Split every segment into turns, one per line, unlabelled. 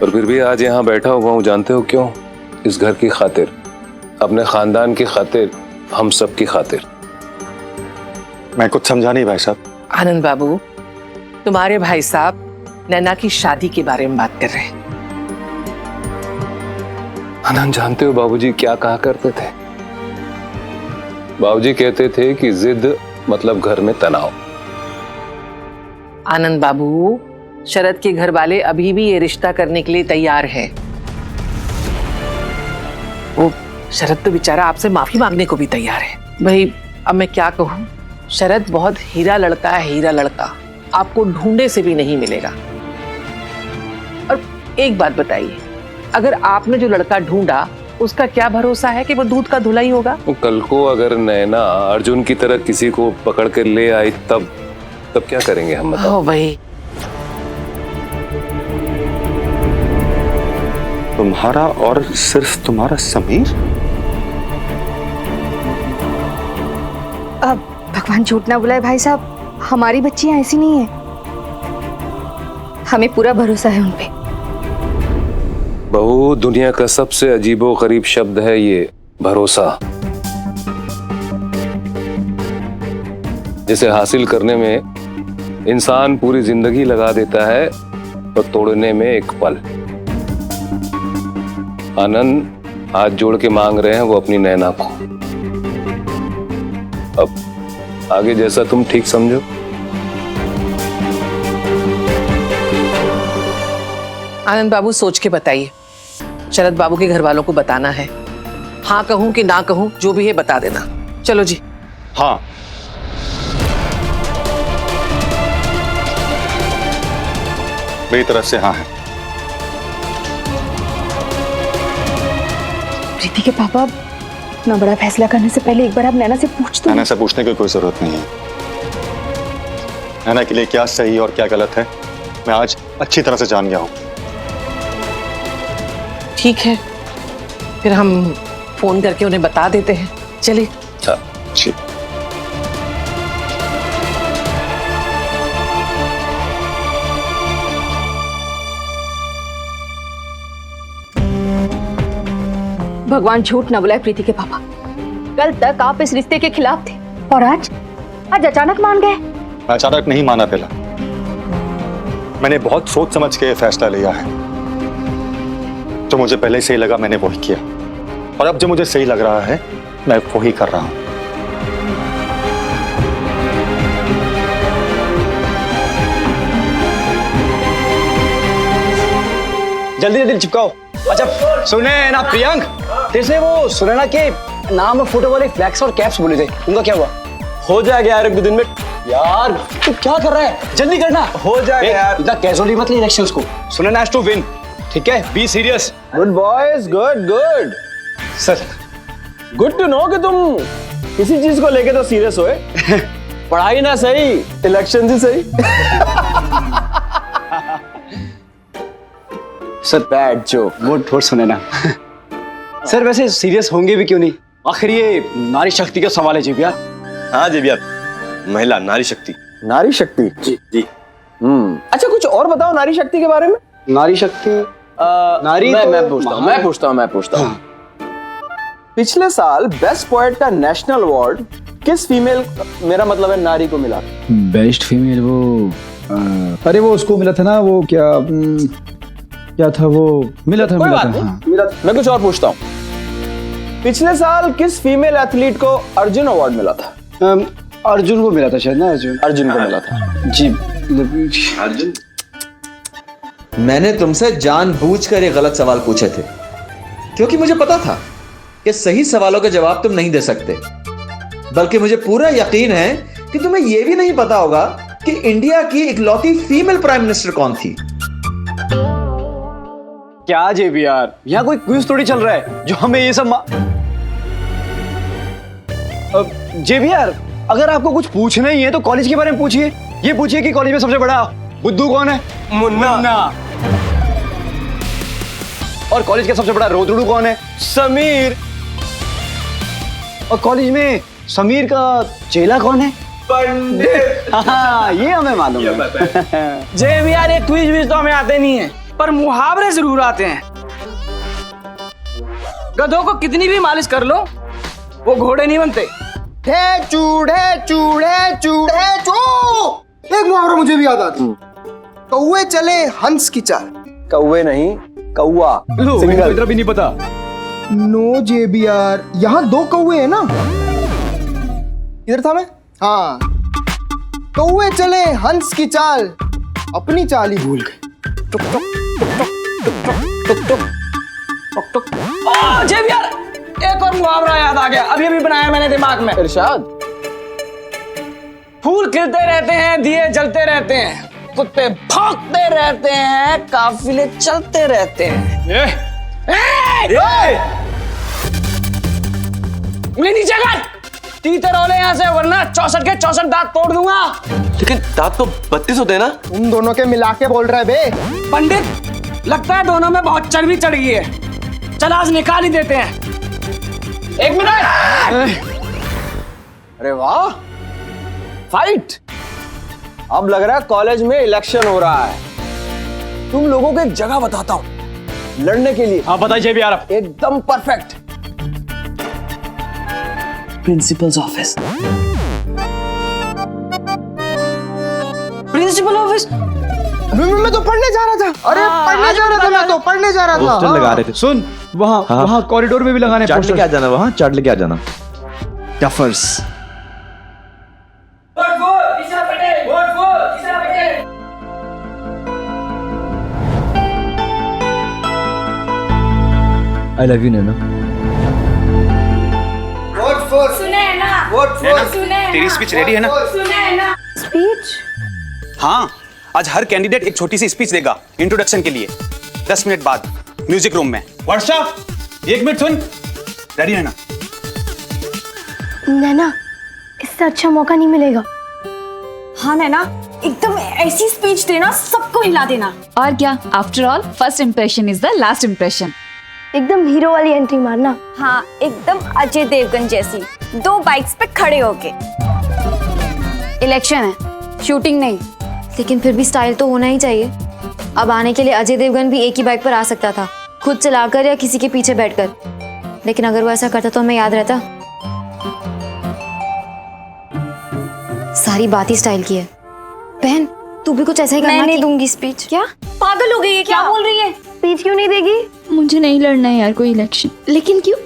पर फिर भी आज यहाँ बैठा हुआ हूँ, जानते हो क्यों? इस घर की खातिर, अपने खानदान की खातिर, हम सब की खातिर।
मैं कुछ समझा नहीं भाई साहब।
आनंद बाबू, तुम्हारे भाई साहब नैना की शादी के बारे में बात कर रहे हैं।
आनंद, जानते हो बाबूजी क्या कहा करते थे? बाबूजी कहते थे कि जिद मतलब घर में तनाव।
आनंद बाबू, शरद के घर वाले अभी भी ये रिश्ता करने के लिए तैयार हैं। वो शरद तो बेचारा आपसे माफी मांगने को भी तैयार है। भाई अब मैं क्या कहूँ, शरद बहुत हीरा लड़का है, हीरा लड़का, आपको ढूंढे से भी नहीं मिलेगा। और एक बात बताइए, अगर आपने जो लड़का ढूंढा उसका क्या भरोसा है कि वो दूध का धुला ही होगा?
तो कल को अगर नैना अर्जुन की तरह किसी को पकड़ कर ले आई तब क्या करेंगे हम, बताओ?
भाई
तुम्हारा और सिर्फ तुम्हारा समीर?
अब भगवान झूठ ना बुलाए भाई साहब, हमारी बच्चियां ऐसी नहीं है, हमें पूरा भरोसा है उनपे।
बहू, दुनिया का सबसे अजीबो गरीब शब्द है ये भरोसा, जिसे हासिल करने में इंसान पूरी जिंदगी लगा देता है और तोड़ने में एक पल। आनंद हाथ जोड़ के मांग रहे हैं वो अपनी नैना को। अब आगे जैसा तुम ठीक समझो।
आनंद बाबू, सोच के बताइए, शरद बाबू के घर वालों को बताना है। हाँ कहूं कि ना कहूं, जो भी है बता देना। चलो जी।
हाँ, मेरी तरफ से हाँ है।
प्रीति के पापा, इतना बड़ा फैसला करने से पहले एक बार आप नैना से पूछ दो।
नैना से पूछने की कोई जरूरत नहीं है। नैना के लिए क्या सही और क्या गलत है मैं आज अच्छी तरह से जान गया हूं।
ठीक है, फिर हम फोन करके उन्हें बता देते हैं। चलिए।
जी।
भगवान झूठ न बुलाए प्रीति के पापा, कल तक आप इस रिश्ते के खिलाफ थे और आज अचानक मान गए।
मैं अचानक नहीं माना पहला, मैंने बहुत सोच समझ के फैसला लिया है। जो मुझे पहले सही लगा मैंने वही किया, और अब जो मुझे सही लग रहा है मैं वही कर रहा हूं।
जल्दी जल्दी चिपकाओ। अच्छा सुने ना प्रियंक, जैसे वो सुने ना कि नाम और फोटो वाले फ्लैक्स और कैप्स बोले थे, उनका क्या हुआ?
हो जाएगा यार, एक दो दिन में।
यार तू क्या कर रहा है, जल्दी करना।
हो जाएगा यार,
इतना कैजुअली मत ले इलेक्शंस को। सुने ना, टू विन, ठीक है? Be serious.
Good boys, good good
sir,
good to know कि तुम किसी चीज को लेके तो सीरियस होए। पढ़ाई ना सही, इलेक्शन ही सही।
सर बैड जोक, गुड सुने ना। सर वैसे सीरियस होंगे भी क्यों नहीं, आखिर ये नारी शक्ति का सवाल है जी भैया।
हाँ जी भैया, महिला नारी शक्ति। नारी शक्ति
जी जी।
अच्छा कुछ और बताओ नारी शक्ति के बारे में।
नारी शक्ति नारी
मैं पूछता हूँ। पिछले साल बेस्ट पोएट का नेशनल अवार्ड किस फीमेल, मेरा मतलब है नारी को मिला?
बेस्ट फीमेल वो अरे वो उसको मिला था ना, वो क्या था वो, मिला था। हाँ।
मैं कुछ और पूछता हूँ, पिछले साल किस फीमेल एथलीट को अर्जुन अवार्ड मिला था?
अर्जुन को मिला था शायद ना,
अर्जुन को मिला था
जी।
अर्जुन।
मैंने तुमसे जानबूझकर ये गलत सवाल पूछे थे, क्योंकि मुझे पता था कि सही सवालों के जवाब तुम नहीं दे सकते। बल्कि मुझे पूरा यकीन है कि तुम्हें यह भी नहीं पता होगा कि इंडिया की इकलौती फीमेल प्राइम मिनिस्टर कौन थी।
क्या जेबी यार, यहाँ कोई क्विज थोड़ी चल रहा है जो हमें ये सब जेबी यार, अगर आपको कुछ पूछना ही है तो कॉलेज के बारे में पूछिए। ये पूछिए कि कॉलेज में सबसे बड़ा बुद्धू कौन है? मुन्ना। और कॉलेज का सबसे बड़ा रोदड़ू कौन है? समीर। और कॉलेज में समीर का चेला कौन है? पंडित। हाँ, ये हमें मालूम है।
जे भी यार, ये क्विज विज तो हमें आते नहीं है, पर मुहावरे जरूर आते हैं। गधों को कितनी भी मालिश कर लो, वो घोड़े नहीं बनते।
एक मुहावरा मुझे भी याद आता है। कौवे चले हंस की चाल।
कौवे नहीं, कौआ।
सिंगल इधर भी नहीं पता।
नो जेबीआर, यहाँ 2 कौवे हैं ना। इधर था मैं। हाँ, कौवे चले हंस की चाल, अपनी चाल ही भूल गए। टुक टुक टुक टुक टुक टुक।
जे भी यार, एक और मुहावरा याद आ गया, अभी अभी बनाया मैंने दिमाग में।
इरशाद।
फूल खिलते रहते हैं, दिए जलते रहते हैं, कुत्ते भौंकते रहते हैं, काफिले चलते रहते हैं। उन्हें नीचे कर, तीतर रोले यहाँ से, वरना 64 के 64 दांत तोड़ दूंगा।
लेकिन दांत तो 32 होते हैं ना।
उन दोनों के मिला के बोल रहा है बे।
पंडित, लगता है दोनों में बहुत चर्बी चढ़ गई है। चल आज निकाल ही देते हैं। 1 मिनट।
अरे वाह, फाइट। अब लग रहा है कॉलेज में इलेक्शन हो रहा है। तुम लोगों को एक जगह बताता हूं लड़ने के लिए।
हाँ बताइए भी यार।
एकदम perfect.
Principal's office. Principal office?
मैं तो पढ़ने जा रहा था। अरे पढ़ने जा रहा था, मैं तो पढ़ने जा रहा था।
पोस्टर लगा रहे थे।
सुन, वहाँ कॉरिडोर में भी लगाने
चार्ट लेके आ जाना, वहाँ चार्ट लेके आ जाना।
टफर्स। I love you, नैना।
तेरी स्पीच रेडी है ना?
स्पीच?
हाँ, आज हर कैंडिडेट एक छोटी सी स्पीच देगा इंट्रोडक्शन के लिए। 10 मिनट बाद म्यूजिक रूम में। वर्षा, 1 मिनट सुन। रेडी है ना?
नैना, इससे अच्छा मौका नहीं मिलेगा। हाँ नैना, एकदम ऐसी स्पीच देना, सबको हिला देना।
और क्या, after all first impression is the last impression.
एकदम हीरो वाली एंट्री मारना। हाँ, एकदम अजय देवगन जैसी, 2 बाइक्स पे खड़े होके।
इलेक्शन है, शूटिंग नहीं, लेकिन फिर भी स्टाइल तो होना ही चाहिए। अब आने के लिए अजय देवगन भी एक ही बाइक पर आ सकता था, खुद चलाकर या किसी के पीछे बैठकर। लेकिन अगर वो ऐसा करता तो हमें याद रहता। सारी बात ही स्टाइल की है। बहन, तू भी कुछ ऐसा ही करना।
मैं नहीं दूंगी स्पीच।
क्या
पागल हो गई है क्या? बोल रही है? स्पीच क्यों नहीं देगी?
मुझे नहीं लड़ना है यार कोई इलेक्शन।
लेकिन क्यों?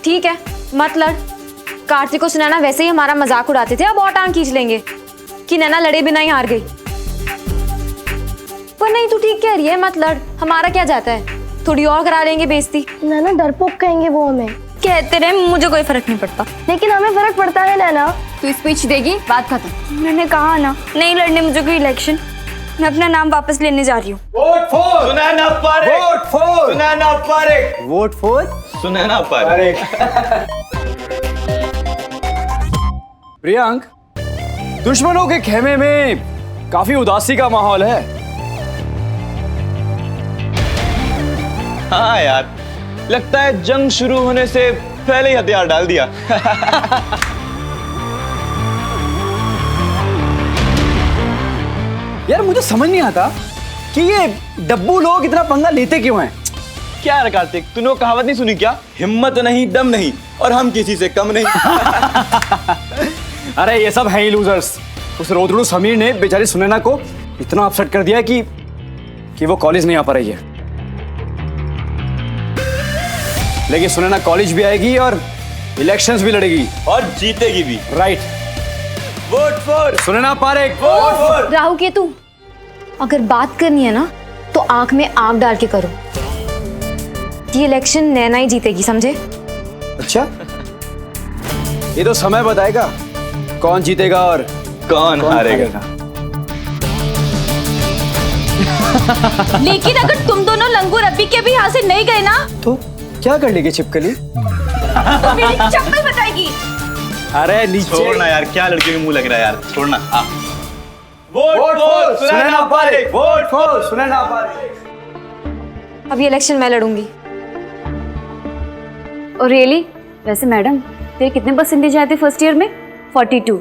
ठीक है, मत लड़। कार्तिक को सुनैना वैसे ही हमारा मजाक उड़ाते थे, अब और टांग खींच लेंगे कि नैना लड़े बिना ही हार गई। पर नहीं, तू ठीक कह रही है, मत लड़। हमारा क्या जाता है, थोड़ी और करा लेंगे बेइज्जती।
नैना डरपोक कहेंगे वो हमें। कहते रहे, मुझे कोई फर्क नहीं पड़ता। लेकिन हमें फर्क पड़ता है नैना।
तू स्पीच देगी, बात खत्म।
मैंने कहा ना, नहीं लड़ने मुझे कोई इलेक्शन। मैं अपना नाम वापस लेने जा रही हूँ।
Vote for Sunaina Parekh. Vote for Sunaina Parekh.
Vote for
Sunaina Parekh.
Priyank, दुश्मनों के खेमे में काफी उदासी का माहौल है।
हाँ यार, लगता है जंग शुरू होने से पहले ही हथियार डाल दिया।
यार मुझे समझ नहीं आता कि ये डब्बू लोग इतना पंगा लेते क्यों हैं।
क्या यार कार्तिक, तूने कहावत नहीं सुनी क्या? हिम्मत नहीं, दम नहीं, और हम किसी से कम नहीं।
अरे ये सब हैं ही लूजर्स। उस रोदड़ू समीर ने बेचारी सुनैना को इतना अपसेट कर दिया कि वो कॉलेज नहीं आ पा रही है। लेकिन सुनैना कॉलेज भी आएगी और इलेक्शंस भी लड़ेगी
और जीतेगी भी।
Right.
Vote for
Sunaina Parekh.
Vote for.
Rahu Ketu, अगर बात करनी है ना तो आंख में आग डाल के करो। ये इलेक्शन नैना ही जीतेगी, समझे?
अच्छा, ये तो समय बताएगा कौन जीतेगा और
कौन हारेगा।
लेकिन अगर तुम दोनों लंगूर अभी के भी यहाँ से नहीं गए ना,
तो क्या कर लेगी छिपकली?
तो मेरी चप्पल बताएगी।
अरे नीचे
छोड़ना यार, क्या लड़के में मुंह लग रहा है यार, छोड़ना। Vote for Sunaina Parekh. Vote for Sunaina Parekh.
अब ये इलेक्शन मैं लड़ूंगी। और रियली, वैसे मैडम तेरे कितने परसेंटेज आए थे फर्स्ट ईयर में? 42।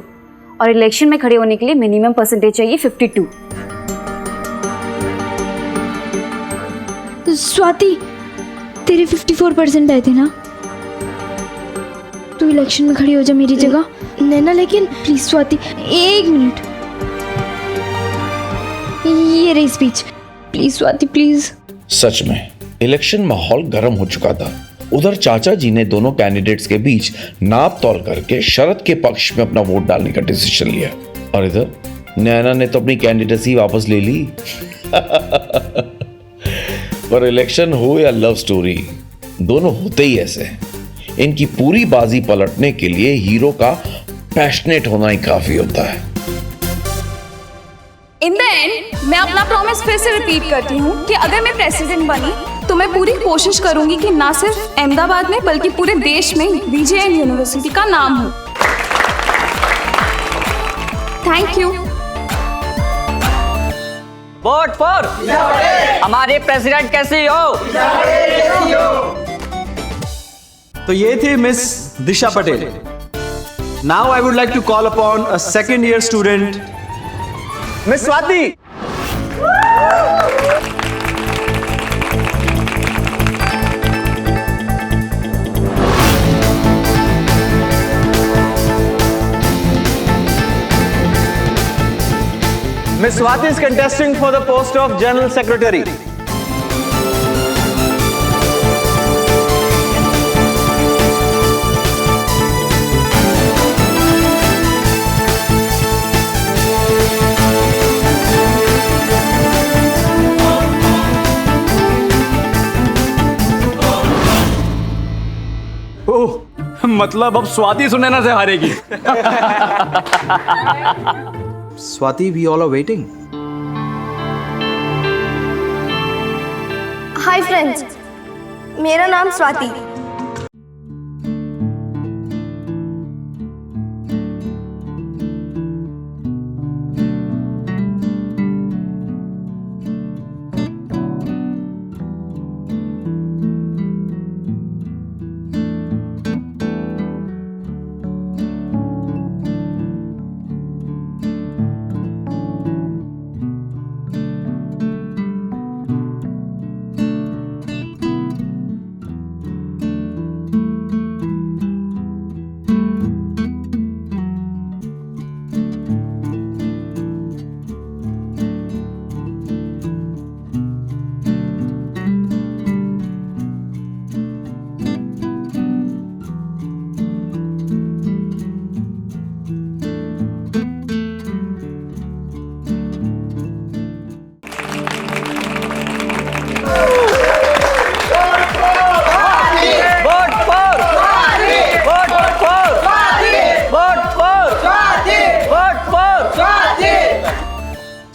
और इलेक्शन में खड़े होने के लिए मिनिमम परसेंटेज चाहिए 52।
स्वाति, तेरे 54% आए थे ना? तू इलेक्शन में खड़ी हो जा मेरी जगह। नैना लेकिन प्लीज स्वाति, 1 मिनट। ये रही स्पीच। Please Swati, please.
सच में इलेक्शन माहौल गर्म हो चुका था। उधर चाचा जी ने दोनों कैंडिडेट्स के बीच नाप तौल करके शरद के पक्ष में अपना वोट डालने का डिसीजन लिया, और इधर नैना ने तो अपनी कैंडिडेसी वापस ले ली। पर इलेक्शन हो या लव स्टोरी, दोनों होते ही ऐसे हैं। इनकी पूरी बाजी पलटने के लिए हीरो का पैशनेट होना ही काफी होता है।
इन द एंड मैं अपना प्रॉमिस फिर से रिपीट करती हूँ कि अगर मैं प्रेसिडेंट बनी तो मैं पूरी कोशिश करूंगी कि ना सिर्फ अहमदाबाद में बल्कि पूरे देश में VJN यूनिवर्सिटी का नाम हो। Thank you.
वोट फॉर हमारे प्रेसिडेंट कैसी हो?
तो ये थी miss Disha Patel. Now I would like to call upon a second year student miss Swati. Miss Swati is contesting for the post of General Secretary.
मतलब अब स्वाति सुनैना से हारेगी।
Swati, we all are waiting.
Hi friends, मेरा नाम Swati.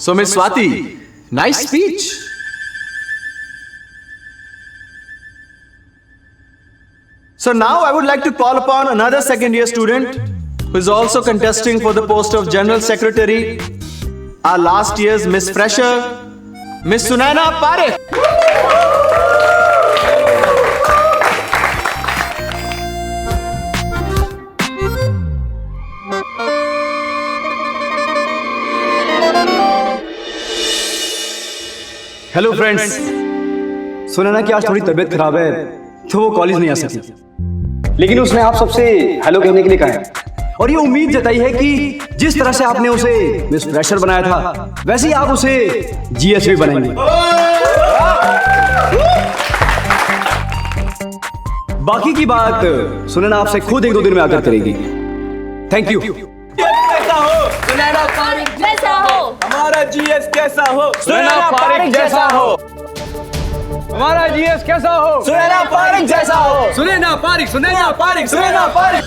So Miss Swati, nice speech. So now I would like to call upon another second year student who is also contesting for the post of General Secretary, our last year's Miss Fresher, Miss Sunaina Parekh.
Hello friends, Sunaina की आज थोड़ी तबीयत खराब है तो वो college नहीं आ सकी, लेकिन उसने आप सबसे हेलो कहने के लिए कहा है और ये उम्मीद जताई है कि जिस तरह से आपने उसे मिस फ्रेशर बनाया था वैसे ही आप उसे GS भी बनाएंगे। बाकी की बात सुनैना आपसे खुद 1-2 दिन में आकर करेगी। Thank you.
सुनैना पारेख जैसा हो,
हमारा GS कैसा हो,
सुनैना पारेख जैसा हो, हमारा GS कैसा हो,
सुनैना पारेख जैसा हो,
सुनैना पारेख, सुनैना पारेख,
सुनैना पारेख।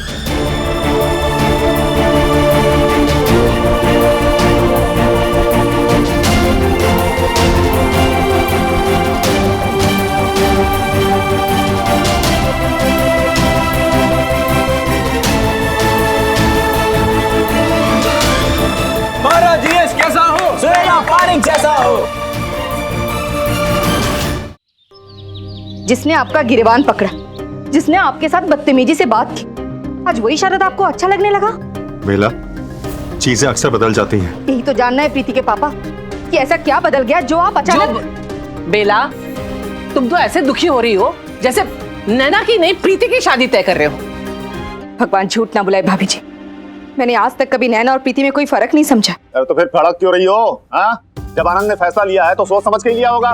हमारा GS कैसा हो,
सुनैना पारेख जैसा हो।
जिसने आपका गिरबान पकड़ा, जिसने आपके साथ बदतमीजी से बात की, आज वही शरद आपको अच्छा लगने लगा?
बेला, चीजें अक्सर बदल जाती हैं।
यही तो जानना है प्रीति के पापा कि ऐसा क्या बदल गया जो आप अचानक।
बेला, तुम तो ऐसे दुखी हो रही हो जैसे नैना की नहीं प्रीति की शादी तय कर रहे हो।
भगवान झूठ ना बुलाए भाभी जी, मैंने आज तक कभी नैना और प्रीति में कोई फर्क नहीं समझा।
अरे तो फिर भड़क क्यों रही हो? हाँ, जब आनंद ने फैसला लिया है तो सोच समझ के ही लिया होगा।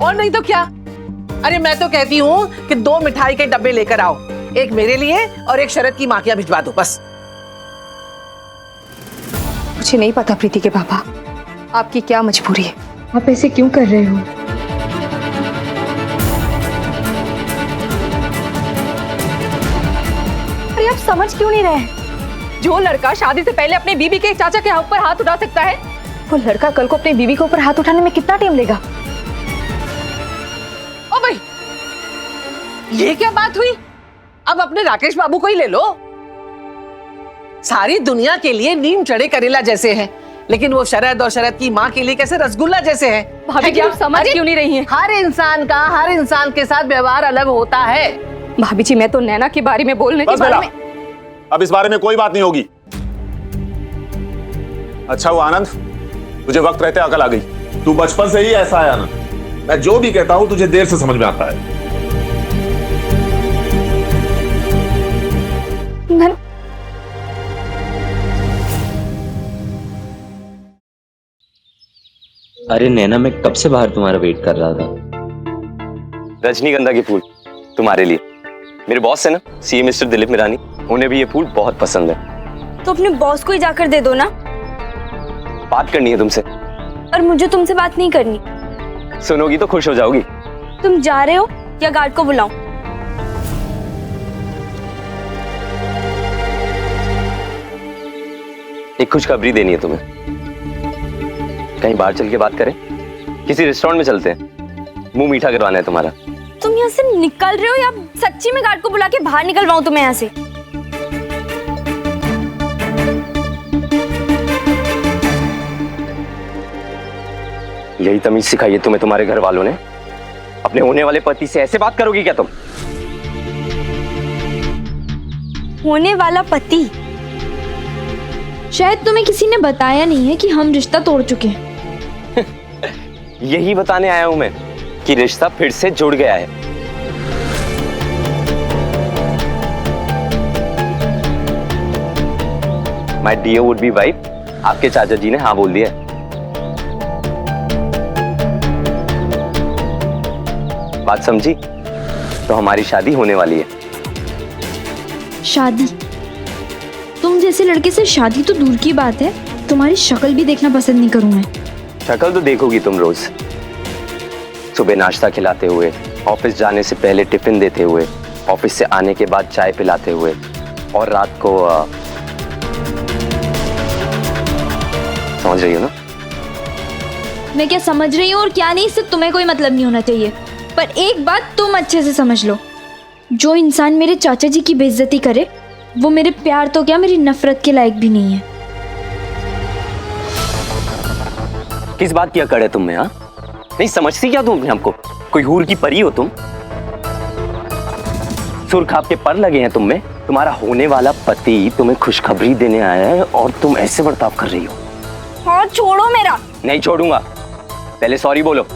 और नहीं तो क्या। अरे मैं तो कहती हूँ कि 2 मिठाई के डब्बे लेकर आओ, एक मेरे लिए और एक शरद की माँ के यहाँ भिजवा दो बस।
मुझे नहीं पता प्रीति के पापा आपकी क्या मजबूरी है।
आप ऐसे क्यों कर रहे हो?
अरे आप समझ क्यों नहीं रहे? जो लड़का शादी से पहले अपने बीवी के चाचा के ऊपर हाथ उठा सकता है, वो लड़का कल को अपनी बीवी के ऊपर हाथ उठाने में कितना टाइम लेगा?
ओ भाई, ये क्या बात हुई? अब अपने राकेश बाबू को ही ले लो। सारी दुनिया के लिए नीम चढ़े करेला जैसे हैं, लेकिन वो शरद और शरद की माँ के लिए कैसे रसगुल्ला जैसे हैं।
भाभी जी, आप समझ क्यों नहीं रही हैं?
हर इंसान के साथ व्यवहार अलग होता है।
भाभी जी, मैं तो नैना के बारे में बोलने के बारे में।
अब इस बारे में कोई बात नहीं होगी। अच्छा वो आनंद, तुझे वक्त रहते अकल आ गई।
तू बचपन से ही ऐसा है आनंद, मैं जो भी कहता हूं तुझे देर से समझ में आता है।
अरे नैना, मैं कब से बाहर तुम्हारा वेट कर रहा था।
रजनीगंधा के फूल तुम्हारे लिए। मेरे बॉस है ना, सीए मिस्टर दिलीप मिरानी, उन्हें भी ये फूल बहुत पसंद है।
तो अपने बॉस को ही जाकर दे दो ना।
बात करनी है तुमसे।
और मुझे तुमसे बात नहीं करनी।
सुनोगी तो खुश हो जाओगी।
तुम जा रहे हो या गार्ड को बुलाऊं?
एक खुशखबरी देनी है तुम्हें। कहीं बाहर चल के बात करें? किसी रेस्टोरेंट में चलते हैं, मुंह मीठा करवाना है तुम्हारा।
तुम यहाँ से निकल रहे हो या सच्ची में गार्ड को बुला के बाहर निकलवाऊं तुम्हें यहाँ से?
यही तमीज सिखाई है तुम्हें तुम्हारे घर वालों ने? अपने होने वाले पति से ऐसे बात करोगी क्या तुम?
होने वाला पति?
शायद तुम्हें किसी ने बताया नहीं है कि हम रिश्ता तोड़ चुके हैं।
यही बताने आया हूं मैं कि रिश्ता फिर से जुड़ गया है। My dear would be wife, आपके चाचा जी ने हाँ बोल दिया। बात समझी? तो हमारी शादी होने वाली है।
शादी? तुम जैसे लड़के से शादी तो दूर की बात है, तुम्हारी शक्ल भी देखना पसंद नहीं करूं मैं।
शक्ल तो देखोगी तुम रोज। सुबह नाश्ता खिलाते हुए, ऑफिस जाने से पहले टिफिन देते हुए, ऑफिस से आने के बाद चाय पिलाते हुए, और रात को समझ रही हो ना?
मैं क्या समझ रही हूँ और क्या नहीं, इससे तुम्हें कोई मतलब नहीं होना चाहिए। पर एक बात तुम अच्छे से समझ लो, जो इंसान मेरे चाचा जी की बेइज्जती करे वो मेरे प्यार तो क्या मेरी नफरत के लायक भी नहीं है।
किस बात की अकड़ है तुम में? हाँ, नहीं समझती क्या तुम अपने आपको? कोई हूर की परी हो तुम? सुरखाब के पर लगे हैं तुम में। तुम्हारा होने वाला पति तुम्हें खुशखबरी देने आया है और तुम ऐसे बर्ताव कर रही हो।
हाँ, छोड़ो मेरा।
नहीं छोड़ूंगा, पहले सॉरी बोलो।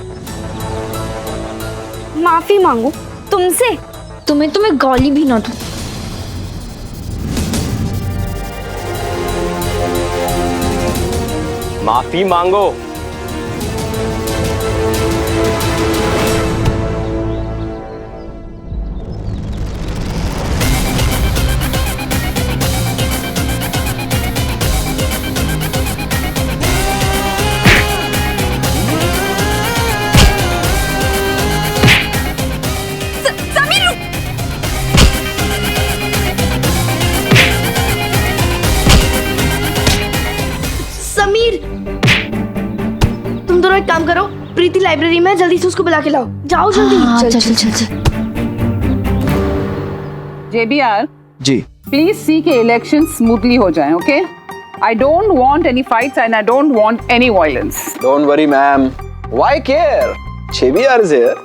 माफी मांगू तुमसे?
तुम्हें गाली भी ना दूं।
माफी मांगो।
समीर, तुम दोनों एक काम करो, प्रीति लाइब्रेरी में, जल्दी से उसको बुला के लाओ। जाओ जल्दी। चल।
JBR,
जी
प्लीज सी के इलेक्शन स्मूथली हो जाएं, okay? I don't want any fights and I don't want any violence.
Don't worry, ma'am. Why care? JBR is here.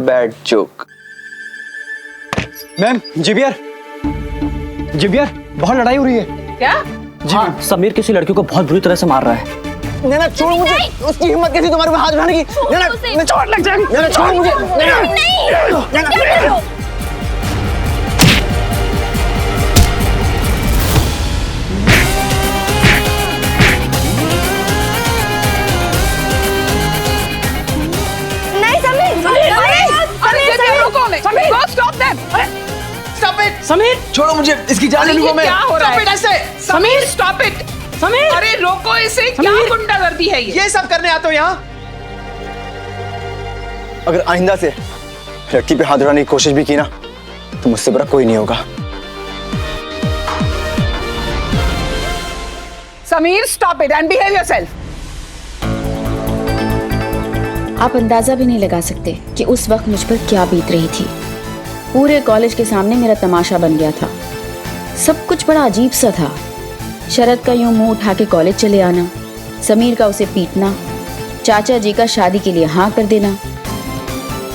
Bad joke.
Ma'am जिबियर बहुत लड़ाई हो रही है।
क्या?
हाँ, समीर किसी लड़की को बहुत बुरी तरह से मार रहा है।
नैना छोड़ मुझे, उसकी हिम्मत कैसी तुम्हारे ऊपर हाथ उठाने की? नैना चोट लग जाएगी। नैना छोड़ मुझे।
समीर
छोड़ो मुझे, इसकी जान ले लूंगा मैं।
क्या हो रहा है?
ऐसे
समीर स्टॉप इट।
समीर
अरे रोको इसे, क्या गुंडागर्दी है ये?
सब करने आते हो यहाँ? अगर आइंदा से लड़की पे हाथ उठाने की कोशिश भी की ना तो मुझसे बड़ा कोई नहीं होगा।
Sameer stop it and behave yourself.
आप अंदाजा भी नहीं लगा सकते कि उस वक्त मुझ पर क्या बीत रही थी। पूरे कॉलेज के सामने मेरा तमाशा बन गया था। सब कुछ बड़ा अजीब सा था। शरद का यूं मुंह उठा के कॉलेज चले आना, समीर का उसे पीटना, चाचा जी का शादी के लिए हाँ कर देना।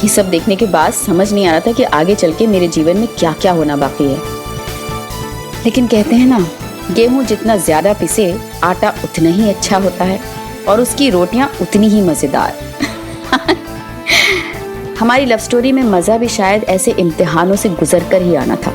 ये सब देखने के बाद समझ नहीं आ रहा था कि आगे चल के मेरे जीवन में क्या क्या होना बाकी है। लेकिन कहते हैं ना, गेहूं जितना ज्यादा पिसे आटा उतना ही अच्छा होता है और उसकी रोटियां उतनी ही मजेदार। हमारी लव स्टोरी में मजा भी शायद ऐसे इम्तिहानों से गुजर कर ही आना था।